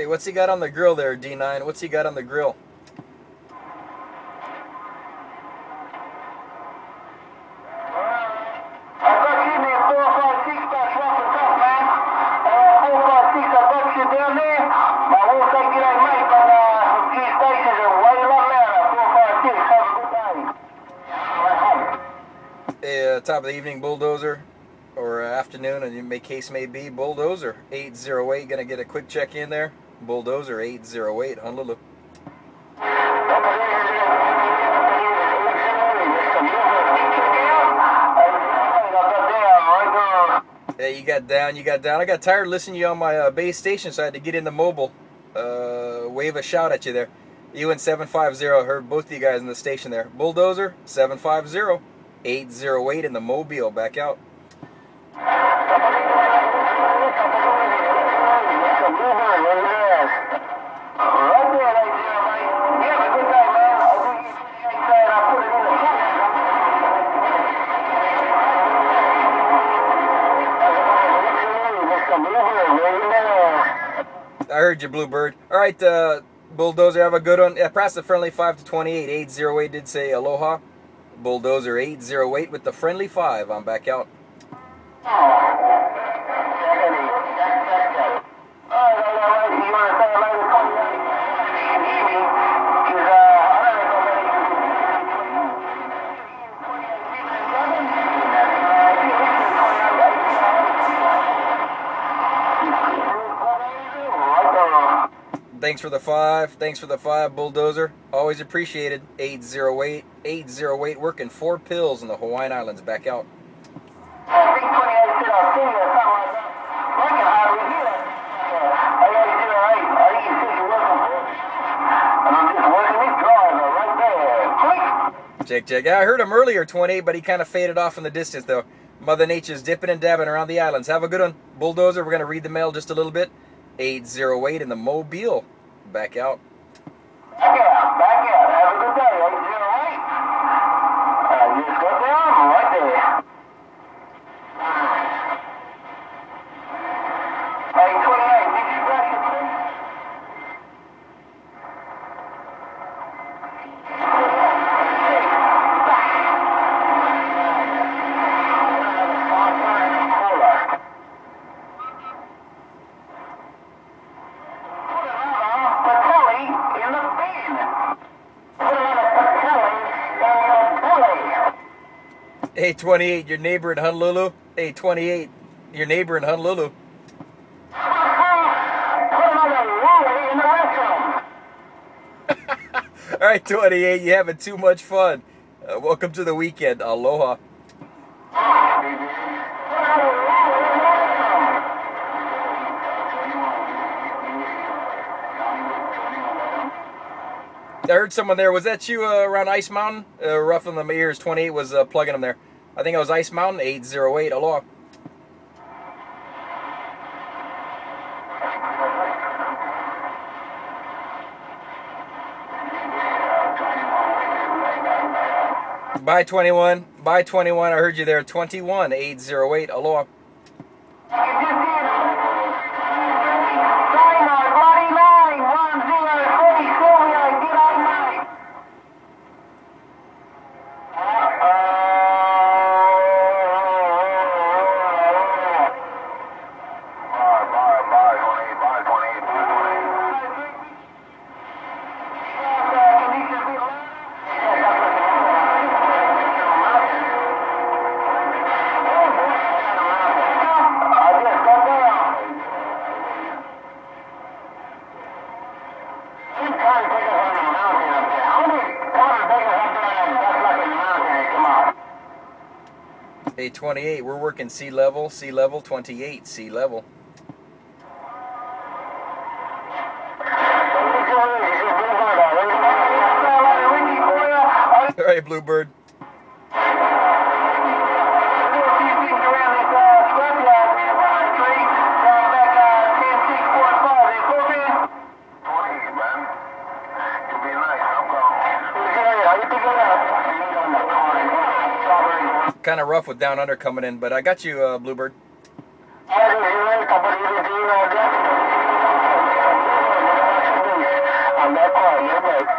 Hey, what's he got on the grill there, D9? What's he got on the grill? Hey, top of the evening, BullDozer, or afternoon, and may case may be, BullDozer 808. Gonna get a quick check in there. BullDozer 808, Honolulu. Yeah, you got down, you got down. I got tired of listening to you on my base station, so I had to get in the mobile. Wave a shout at you there. You and 750, heard both of you guys in the station there. BullDozer 750 808 in the mobile, back out. I heard you, BlueBird. All right, BullDozer, have a good one. Yeah, press the friendly 5 to 28. 808 did say aloha. BullDozer 808 with the friendly 5. I'm back out. Thanks for the 5. Thanks for the 5, BullDozer. Always appreciated. 808. 808 working 4 pills in the Hawaiian Islands. Back out. Check, check. Yeah, I heard him earlier, 28, but he kind of faded off in the distance, though. Mother Nature's dipping and dabbing around the islands. Have a good one, BullDozer. We're going to read the mail just a little bit. 808 in the Mobile. Back out. Back out, back out. Have a good day, 808. Just go down right there. 828, did you brush your teeth? Hey, 28, your neighbor in Honolulu. Hey, 28, your neighbor in Honolulu. All right, 28, you having too much fun. Welcome to the weekend. Aloha. I heard someone there. Was that you around Ice Mountain? Ruffling them ears. 28 was plugging them there. I think it was Ice Mountain. 808. Aloha. Bye, 21. Bye, 21. I heard you there. 21. 808. Aloha. Hey, 28, we're working sea level, 28, sea level. All right, BlueBird. Kind of rough with down under coming in, but I got you, BlueBird. on that part. You're right.